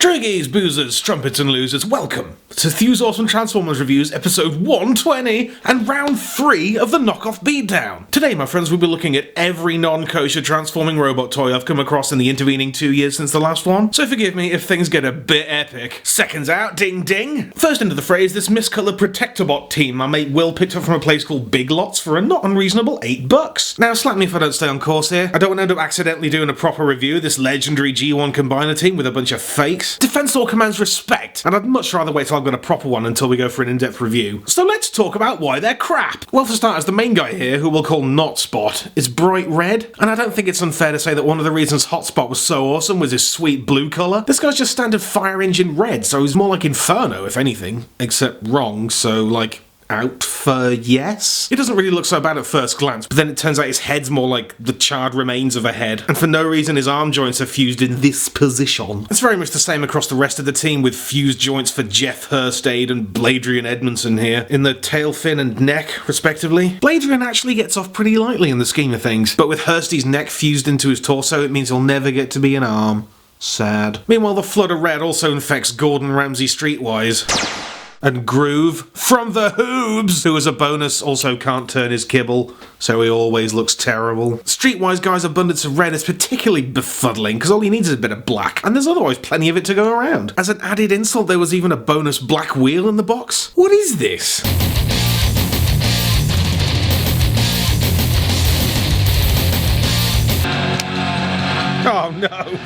Druggies, boozers, trumpets and losers, welcome to Thew's Awesome Transformers Reviews, episode 120 and round 3 of the Knockoff Beatdown. Today, my friends, we'll be looking at every non-kosher transforming robot toy I've come across in the intervening 2 years since the last one, so forgive me if things get a bit epic. Seconds out, ding ding! First into the phrase, this miscoloured Protectobot team my mate Will picked up from a place called Big Lots for a not unreasonable $8. Now, slap me if I don't stay on course here. I don't want to end up accidentally doing a proper review of this legendary G1 combiner team with a bunch of fakes. Defense all commands respect, and I'd much rather wait till I've got a proper one until we go for an in-depth review. So let's talk about why they're crap. Well, for starters, the main guy here, who we'll call Notspot, is bright red, and I don't think it's unfair to say that one of the reasons Hotspot was so awesome was his sweet blue colour. This guy's just standard fire engine red, so he's more like Inferno, if anything, except wrong, so like out for yes? It doesn't really look so bad at first glance, but then it turns out his head's more like the charred remains of a head, and for no reason his arm joints are fused in this position. It's very much the same across the rest of the team, with fused joints for Jeff Hurstade and Bladrian Edmondson here, in the tail fin and neck, respectively. Bladrian actually gets off pretty lightly in the scheme of things, but with Hurstade's neck fused into his torso, it means he'll never get to be an arm. Sad. Meanwhile, the flood of red also infects Gordon Ramsay Streetwise. And Groove from the Hoobs, who as a bonus also can't turn his kibble, so he always looks terrible. Streetwise Guy's abundance of red is particularly befuddling, because all he needs is a bit of black, and there's otherwise plenty of it to go around. As an added insult, there was even a bonus black wheel in the box. What is this? Oh no!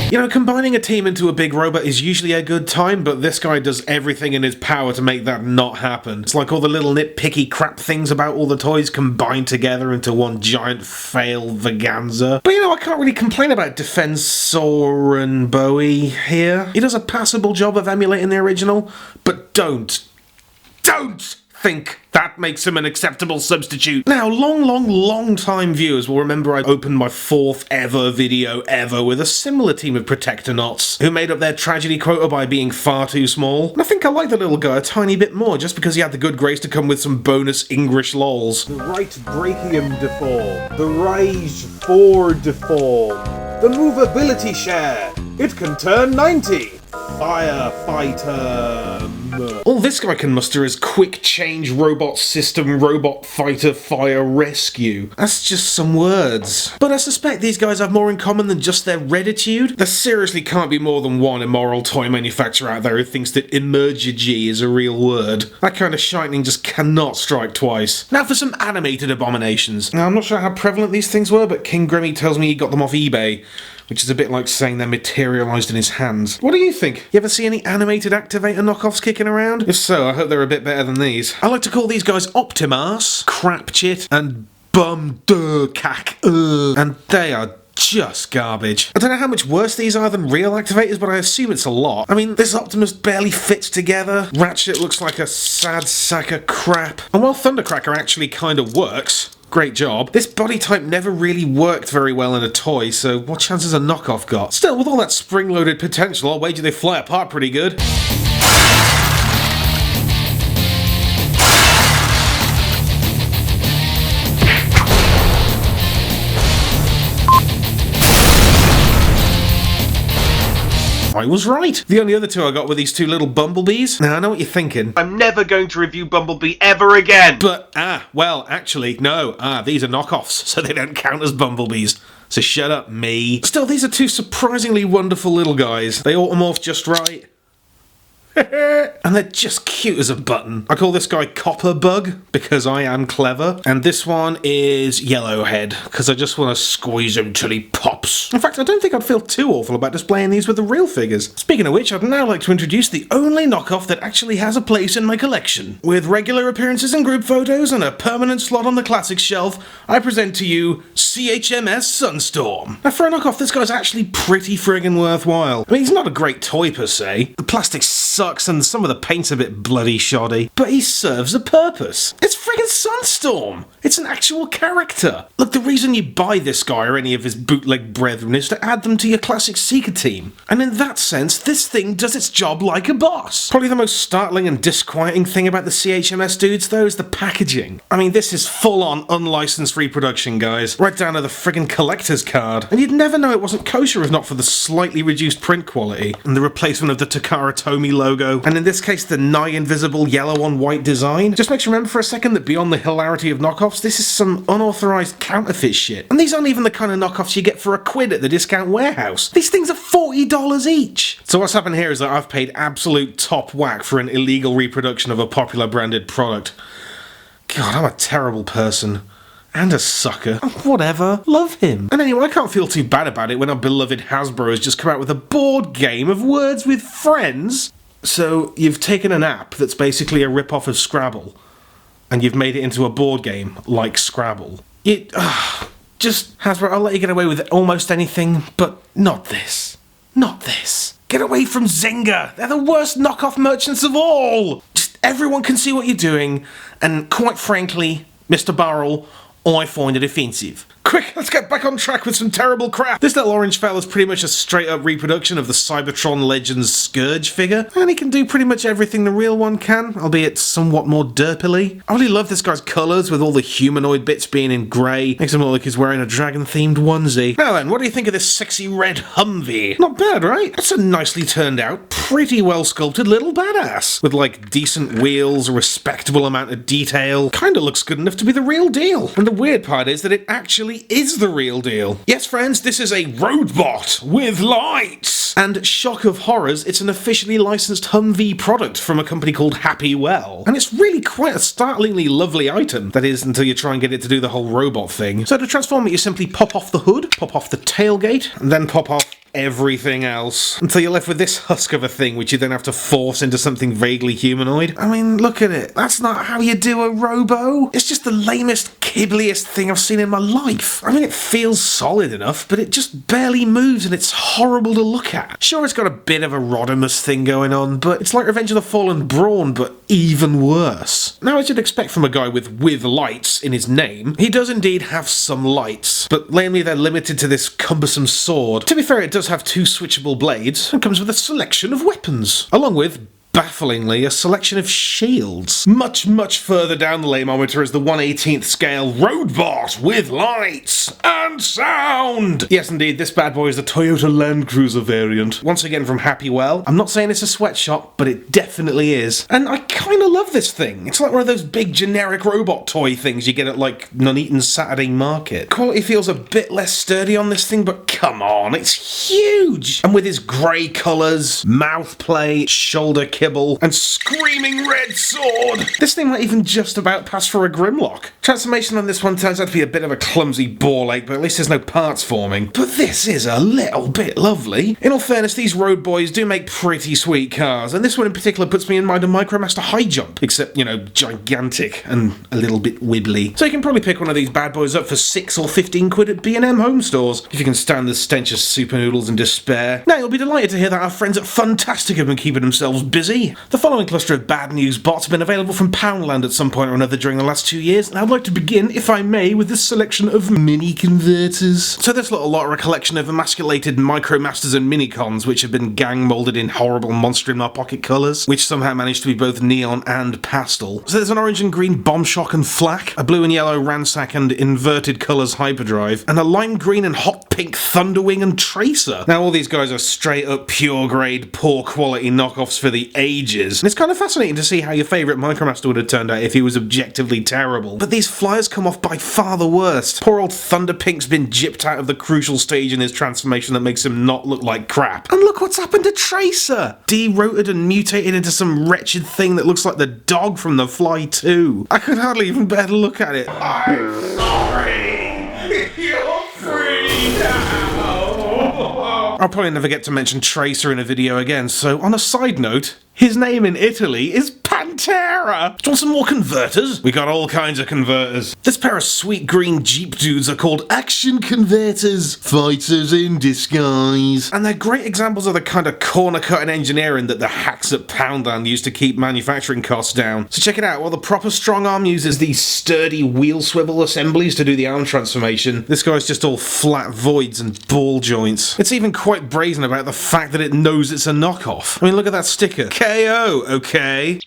You know, combining a team into a big robot is usually a good time, but this guy does everything in his power to make that not happen. It's like all the little nitpicky crap things about all the toys combined together into one giant fail vaganza. But you know, I can't really complain about Defensor and Bowie here. He does a passable job of emulating the original, but don't think that makes him an acceptable substitute. Now, long time viewers will remember I opened my 4th ever video ever with a similar team of Protectonauts, who made up their tragedy quota by being far too small. And I think I like the little guy a tiny bit more, just because he had the good grace to come with some bonus English lols. The right brachium deform, the rise 4 deform, the movability share, it can turn 90. Firefighter. All this guy can muster is quick change robot system robot fighter fire rescue. That's just some words. But I suspect these guys have more in common than just their redditude. There seriously can't be more than one immoral toy manufacturer out there who thinks that emergency is a real word. That kind of shining just cannot strike twice. Now for some animated abominations. Now I'm not sure how prevalent these things were, but King Grimmy tells me he got them off eBay, which is a bit like saying they're materialised in his hands. What do you think? You ever see any animated activator knockoffs kicking around? If so, I hope they're a bit better than these. I like to call these guys Optimas, Crapchit, and Bum-Dur-Cack. And they are just garbage. I don't know how much worse these are than real activators, but I assume it's a lot. I mean, this Optimus barely fits together. Ratchet looks like a sad sack of crap. And while Thundercracker actually kind of works, great job, this body type never really worked very well in a toy, so what chance has a knockoff got? Still, with all that spring-loaded potential, I'll wager they fly apart pretty good. I was right. The only other two I got were these two little bumblebees. Now, I know what you're thinking. I'm never going to review Bumblebee ever again. But, well, actually, no. These are knockoffs, so they don't count as bumblebees. So shut up, me. Still, these are two surprisingly wonderful little guys. They automorph just right. And they're just cute as a button. I call this guy Copper Bug, because I am clever. And this one is Yellowhead, because I just want to squeeze him till he pops. In fact, I don't think I'd feel too awful about displaying these with the real figures. Speaking of which, I'd now like to introduce the only knockoff that actually has a place in my collection. With regular appearances and group photos and a permanent slot on the classics shelf, I present to you CHMS Sunstorm. Now, for a knockoff, this guy's actually pretty friggin' worthwhile. I mean, he's not a great toy per se. The plastic's sucks and some of the paint's a bit bloody shoddy, but he serves a purpose. It's friggin' Sunstorm! It's an actual character. Look, the reason you buy this guy or any of his bootleg brethren is to add them to your classic Seeker team. And in that sense, this thing does its job like a boss. Probably the most startling and disquieting thing about the CHMS dudes, though, is the packaging. I mean, this is full-on unlicensed reproduction, guys. Right down to the friggin' collector's card. And you'd never know it wasn't kosher if not for the slightly reduced print quality, and the replacement of the Takara Tomy logo, and in this case the nigh-invisible yellow on white design. Just makes you remember for a second that beyond the hilarity of knockoffs, this is some unauthorized counterfeit shit. And these aren't even the kind of knockoffs you get for £1 at the discount warehouse. These things are $40 each! So what's happened here is that I've paid absolute top whack for an illegal reproduction of a popular branded product. God, I'm a terrible person. And a sucker. Whatever. Love him. And anyway, I can't feel too bad about it when our beloved Hasbro has just come out with a board game of Words with Friends. So, you've taken an app that's basically a rip-off of Scrabble, and you've made it into a board game like Scrabble. Just, Hasbro, I'll let you get away with almost anything, but not this. Not this. Get away from Zynga! They're the worst knockoff merchants of all! Just everyone can see what you're doing, and quite frankly, Mr. Barrel, I find it offensive. Quick, let's get back on track with some terrible crap. This little orange fella's pretty much a straight-up reproduction of the Cybertron Legends Scourge figure, and he can do pretty much everything the real one can, albeit somewhat more derpily. I really love this guy's colours, with all the humanoid bits being in grey. Makes him look like he's wearing a dragon-themed onesie. Now then, what do you think of this sexy red Humvee? Not bad, right? That's a nicely turned out, pretty well-sculpted little badass, with like decent wheels, a respectable amount of detail. Kinda looks good enough to be the real deal. And the weird part is that it actually is the real deal. Yes, friends, this is a robot with lights! And shock of horrors, it's an officially licensed Humvee product from a company called Happy Well. And it's really quite a startlingly lovely item. That is, until you try and get it to do the whole robot thing. So to transform it, you simply pop off the hood, pop off the tailgate, and then pop off everything else, until you're left with this husk of a thing which you then have to force into something vaguely humanoid. I mean, look at it. That's not how you do a robo. It's just the lamest, kibbliest thing I've seen in my life. I mean, it feels solid enough, but it just barely moves and it's horrible to look at. Sure, it's got a bit of a Rodimus thing going on, but it's like Revenge of the Fallen Brawn, but even worse. Now, as you'd expect from a guy with lights in his name, he does indeed have some lights, but lamely they're limited to this cumbersome sword. To be fair, it does have 2 switchable blades and comes with a selection of weapons, along with, bafflingly, a selection of shields. Much, much further down the lameometer is the 1/18th scale Roadbot with lights and sound! Yes, indeed, this bad boy is the Toyota Land Cruiser variant. Once again from Happy Well. I'm not saying it's a sweatshop, but it definitely is. And I kinda love this thing. It's like one of those big generic robot toy things you get at like Nuneaton's Saturday Market. Quality feels a bit less sturdy on this thing, but come on, it's huge! And with his grey colours, mouth play, shoulder kibble, and screaming red sword, this thing might even just about pass for a Grimlock. Transformation on this one turns out to be a bit of a clumsy ball ache, but at least there's no parts forming. But this is a little bit lovely. In all fairness, these road boys do make pretty sweet cars, and this one in particular puts me in mind of Micromaster High Jump, except, you know, gigantic and a little bit wibbly. So you can probably pick one of these bad boys up for 6 or 15 quid at B&M home stores, if you can stand the stench of super noodles and despair. Now, you'll be delighted to hear that our friends at Funtastic have been keeping themselves busy. The following cluster of bad news bots have been available from Poundland at some point or another during the last 2 years, and I'd like to begin, if I may, with this selection of mini converters. So this little lot are a collection of emasculated Micromasters and Minicons which have been gang moulded in horrible monster in our pocket colours, which somehow managed to be both neon and pastel. So there's an orange and green Bomb Shock and Flak, a blue and yellow Ransack and inverted colours Hyperdrive, and a lime green and hot pink Thunderwing and Tracer. Now all these guys are straight up pure grade, poor quality knockoffs for the ages, and it's kind of fascinating to see how your favourite Micromaster would have turned out if he was objectively terrible. But these flyers come off by far the worst. Poor old Thunderpink's been gypped out of the crucial stage in his transformation that makes him not look like crap. And look what's happened to Tracer! De-roted and mutated into some wretched thing that looks like the dog from The Fly 2. I could hardly even bear to look at it. I'm sorry! You're free now! I'll probably never get to mention Tracer in a video again, so on a side note, his name in Italy is fucking terror! Do you want some more converters? We got all kinds of converters. This pair of sweet green Jeep dudes are called action converters. Fighters in disguise. And they're great examples of the kind of corner-cutting engineering that the hacks at Poundland use to keep manufacturing costs down. So check it out, while the proper strong arm uses these sturdy wheel swivel assemblies to do the arm transformation, this guy's just all flat voids and ball joints. It's even quite brazen about the fact that it knows it's a knockoff. I mean, look at that sticker. KO, okay?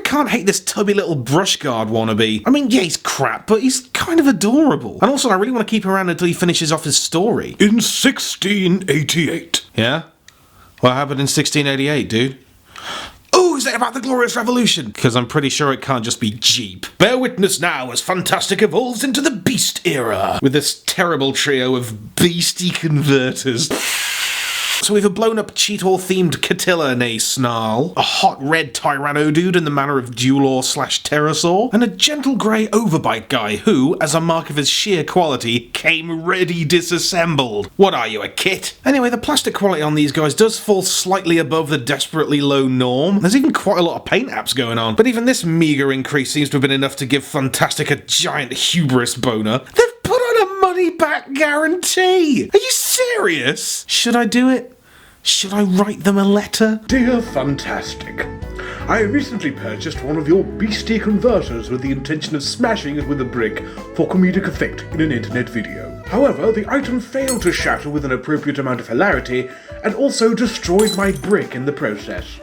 Can't hate this tubby little brush guard wannabe. I mean, yeah, he's crap, but he's kind of adorable. And also, I really want to keep him around until he finishes off his story. In 1688. Yeah? What happened in 1688, dude? Oh, is that about the Glorious Revolution? Because I'm pretty sure it can't just be Jeep. Bear witness now as Funtastic evolves into the Beast era, with this terrible trio of beastie converters. So we've a blown-up Cheetor-themed Catilla, nay Snarl, a hot red Tyranno dude in the manner of Duelor/Pterosaur, and a gentle grey Overbite guy who, as a mark of his sheer quality, came ready disassembled. What are you, a kit? Anyway, the plastic quality on these guys does fall slightly above the desperately low norm. There's even quite a lot of paint apps going on, but even this meagre increase seems to have been enough to give Funtastic a giant hubris boner. They've put on a money-back guarantee! Are you serious? Should I do it? Should I write them a letter? Dear Funtastic, I recently purchased one of your beastie converters with the intention of smashing it with a brick for comedic effect in an internet video. However, the item failed to shatter with an appropriate amount of hilarity and also destroyed my brick in the process.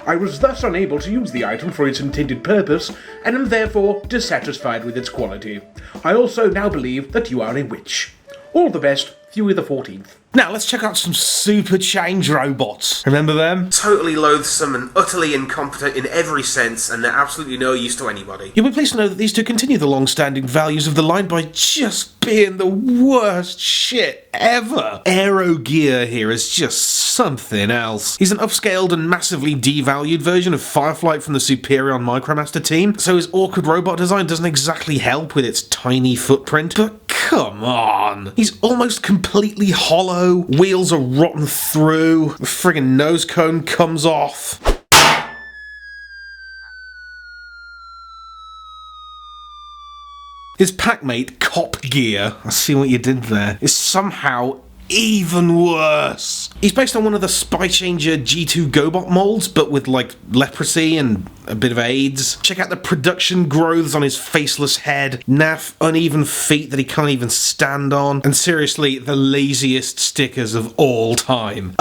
I was thus unable to use the item for its intended purpose and am therefore dissatisfied with its quality. I also now believe that you are a witch. All the best, Thew the 14th. Now let's check out some super change robots. Remember them? Totally loathsome and utterly incompetent in every sense, and they're absolutely no use to anybody. You'll be pleased to know that these two continue the long-standing values of the line by just being the worst shit ever. Aero Gear here is just something else. He's an upscaled and massively devalued version of Fireflight from the Superion Micromaster team, so his awkward robot design doesn't exactly help with its tiny footprint, but come on. He's almost completely hollow, wheels are rotten through, the friggin' nose cone comes off. His packmate, Cop Gear, I see what you did there, is somehow even worse. He's based on one of the Spy Changer G2 GoBot molds, but with like leprosy and a bit of AIDS. Check out the production growths on his faceless head, naff uneven feet that he can't even stand on, and seriously, the laziest stickers of all time.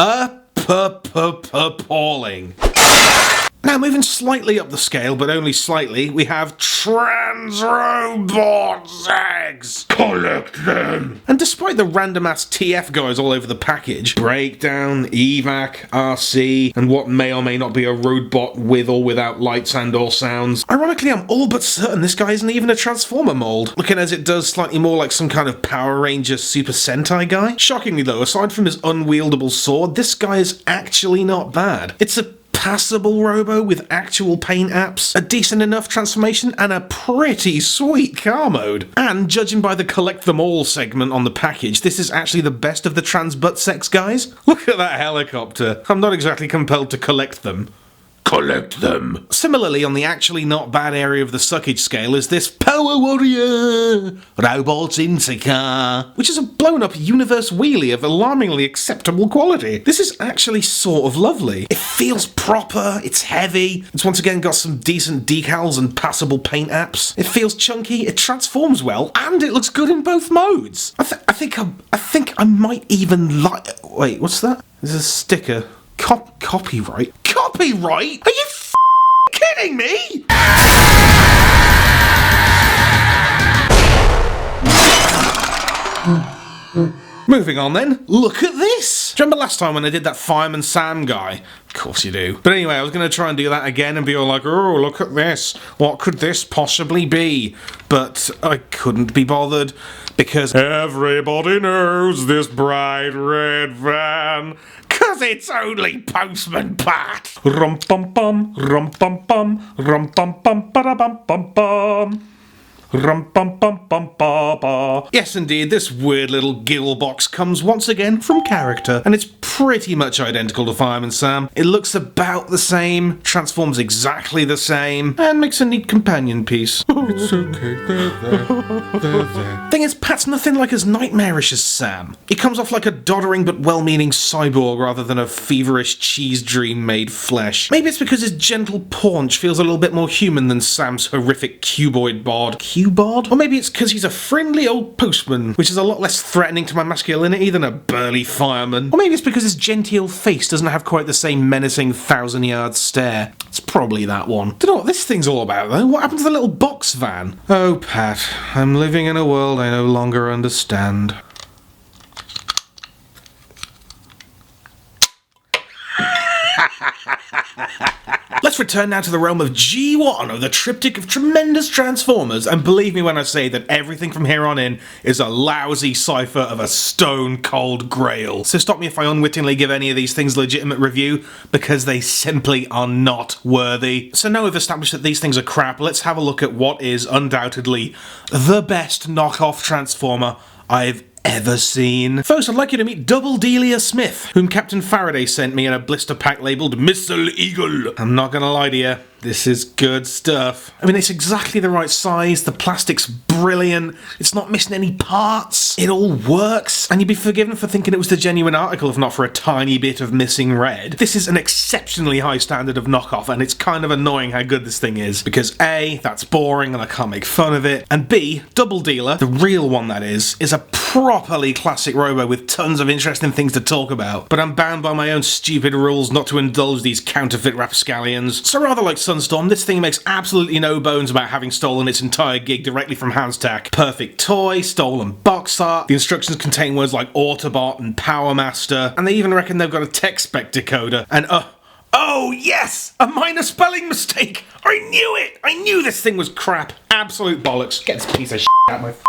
Appalling. Now, moving slightly up the scale, but only slightly, we have Trans Robot Zags. Collect them! And despite the random-ass TF guys all over the package, Breakdown, Evac, RC, and what may or may not be a robot with or without lights and or sounds, ironically, I'm all but certain this guy isn't even a Transformer mold, looking as it does slightly more like some kind of Power Ranger Super Sentai guy. Shockingly though, aside from his unwieldable sword, this guy is actually not bad. It's a passable robo with actual paint apps, a decent enough transformation, and a pretty sweet car mode. And judging by the collect them all segment on the package, this is actually the best of the trans butt sex guys. Look at that helicopter. I'm not exactly compelled to collect them. Collect them. Similarly, on the actually not bad area of the suckage scale is this Power Warrior Robots into Car, which is a blown-up universe wheelie of alarmingly acceptable quality. This is actually sort of lovely. It feels proper, it's heavy, it's once again got some decent decals and passable paint apps. It feels chunky, it transforms well, and it looks good in both modes. I think I might even like... Wait, what's that? There's a sticker. Copyright? Copyright? Are you kidding me? Moving on then, look at this! Do you remember last time when I did that Fireman Sam guy? Of course you do. But anyway, I was going to try and do that again and be all like, oh, look at this. What could this possibly be? But I couldn't be bothered because everybody knows this bright red van. 'Cause it's only Postman Pat! Rum-pum-pum, rum-pum-pum, rum-pum-pum, ba-da-bum-pum-pum. Yes, indeed, this weird little gill box comes once again from character, and it's pretty much identical to Fireman Sam. It looks about the same, transforms exactly the same, and makes a neat companion piece. It's okay, they're there. Thing is, Pat's nothing like as nightmarish as Sam. He comes off like a doddering but well-meaning cyborg rather than a feverish cheese dream made flesh. Maybe it's because his gentle paunch feels a little bit more human than Sam's horrific cuboid bod. Cubod? Or maybe it's because he's a friendly old postman, which is a lot less threatening to my masculinity than a burly fireman. Or maybe it's because his genteel face doesn't have quite the same menacing thousand-yard stare. It's probably that one. Don't know what this thing's all about, though. What happened to the little box van? Oh, Pat, I'm living in a world I no longer understand. Let's return now to the realm of G1 of the triptych of tremendous Transformers, and believe me when I say that everything from here on in is a lousy cipher of a stone-cold Grail. So stop me if I unwittingly give any of these things legitimate review, because they simply are not worthy. So now we've established that these things are crap, let's have a look at what is undoubtedly the best knockoff Transformer I've ever seen. First, I'd like you to meet Double Delia Smith, whom Captain Faraday sent me in a blister pack labelled Missile Eagle. I'm not gonna lie to you, this is good stuff. I mean, it's exactly the right size, the plastic's brilliant, it's not missing any parts, it all works, and you'd be forgiven for thinking it was the genuine article if not for a tiny bit of missing red. This is an exceptionally high standard of knockoff, and it's kind of annoying how good this thing is, because A, that's boring and I can't make fun of it, and B, Double Dealer, the real one that is a properly classic robo with tons of interesting things to talk about, but I'm bound by my own stupid rules not to indulge these counterfeit rapscallions. So rather like Sunstorm, this thing makes absolutely no bones about having stolen its entire gig directly from Handstack. Perfect toy, stolen box art, the instructions contain words like Autobot and Power Master, and they even reckon they've got a tech spec decoder, and oh yes! A minor spelling mistake! I knew it! I knew this thing was crap! Absolute bollocks. Get this piece of shit out of my face.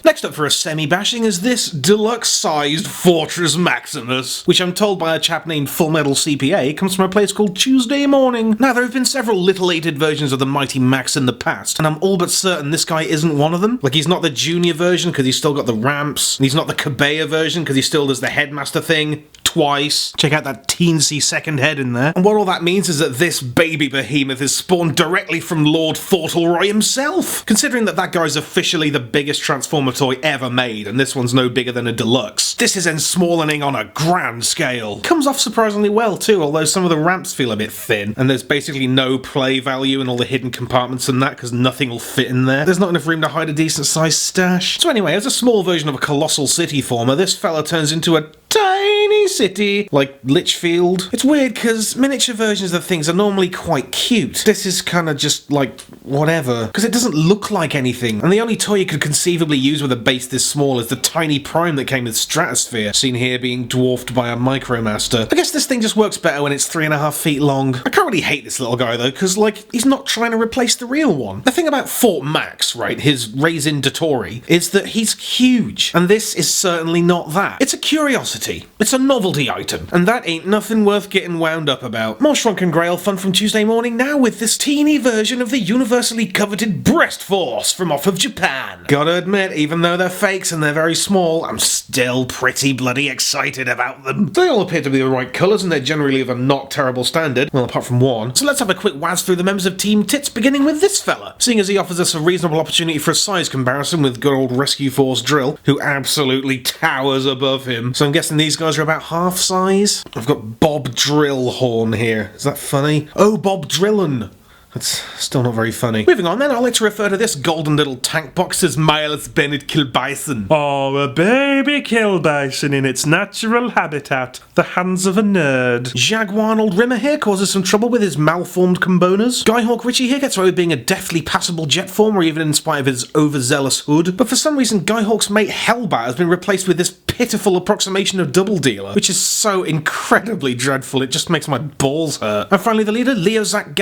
Next up for a semi-bashing is this deluxe-sized Fortress Maximus, which I'm told by a chap named Full Metal CPA comes from a place called Tuesday Morning. Now, there have been several little-ated versions of the Mighty Max in the past, and I'm all but certain this guy isn't one of them. Like, he's not the junior version because he's still got the ramps, and he's not the Kabea version because he still does the headmaster thing twice. Check out that teensy second head in there. And what all that means is that this baby behemoth is spawned directly from Lord Fauntleroy himself, considering that that guy's officially the biggest Transformer toy ever made, and this one's no bigger than a deluxe. This is ensmalling on a grand scale. Comes off surprisingly well too, although some of the ramps feel a bit thin, and there's basically no play value in all the hidden compartments and that, because nothing will fit in there. There's not enough room to hide a decent sized stash. So anyway, as a small version of a colossal city former, this fella turns into a tiny city, like Litchfield. It's weird because miniature versions of things are normally quite cute. This is kind of just like whatever, because it doesn't look like anything, and the only toy you could conceivably use with a base this small is the tiny Prime that came with Stratosphere, seen here being dwarfed by a Micromaster. I guess this thing just works better when it's 3.5 feet long. I can't really hate this little guy though, because like, he's not trying to replace the real one. The thing about Fort Max, right, his Raisin Dotori, is that he's huge, and this is certainly not that. It's a curiosity. It's a novelty item, and that ain't nothing worth getting wound up about. More Shrunken Grail fun from Tuesday Morning now with this teeny version of the universally coveted Breast Force from off of Japan. Gotta admit, even though they're fakes and they're very small, I'm still pretty bloody excited about them. They all appear to be the right colours, and they're generally of a not terrible standard, well, apart from one. So let's have a quick waz through the members of Team Tits, beginning with this fella, seeing as he offers us a reasonable opportunity for a size comparison with good old Rescue Force Drill, who absolutely towers above him. So I'm guessing these guys are about half size. I've got Bob Drillhorn here. Is that funny? Oh, Bob Drillin. That's still not very funny. Moving on then, I'd like to refer to this golden little tank box as Miles Bennett Kilbison. Oh, a baby Kilbison in its natural habitat, the hands of a nerd. Jaguarnold Rimmer here causes some trouble with his malformed combonas. Skyhawk Richie here gets away with being a deftly passable jet form, or even in spite of his overzealous hood. But for some reason, Skyhawk's mate Hellbat has been replaced with this pitiful approximation of Double Dealer, which is so incredibly dreadful, it just makes my balls hurt. And finally, the leader, Leozak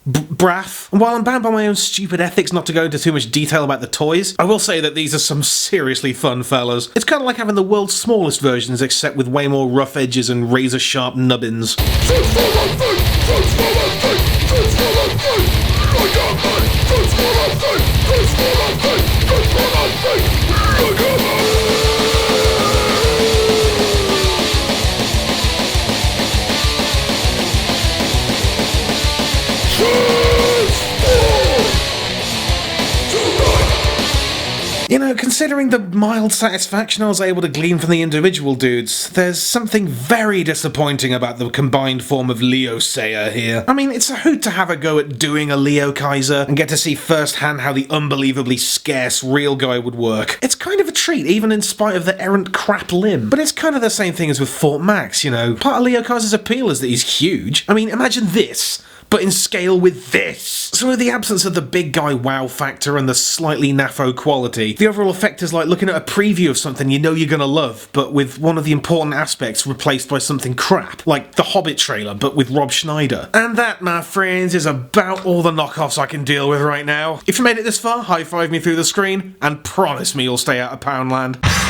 Braff. And while I'm bound by my own stupid ethics not to go into too much detail about the toys, I will say that these are some seriously fun fellas. It's kind of like having the world's smallest versions, except with way more rough edges and razor-sharp nubbins. You know, considering the mild satisfaction I was able to glean from the individual dudes, there's something very disappointing about the combined form of Leo Sayer here. I mean, it's a hoot to have a go at doing a Leo Kaiser and get to see firsthand how the unbelievably scarce real guy would work. It's kind of a treat, even in spite of the errant crap limb. But it's kind of the same thing as with Fort Max, you know. Part of Leo Kaiser's appeal is that he's huge. I mean, imagine this, but in scale with this. So with the absence of the big guy wow factor and the slightly naffo quality, the overall effect is like looking at a preview of something you know you're gonna love, but with one of the important aspects replaced by something crap, like the Hobbit trailer, but with Rob Schneider. And that, my friends, is about all the knockoffs I can deal with right now. If you made it this far, high-five me through the screen, and promise me you'll stay out of Poundland.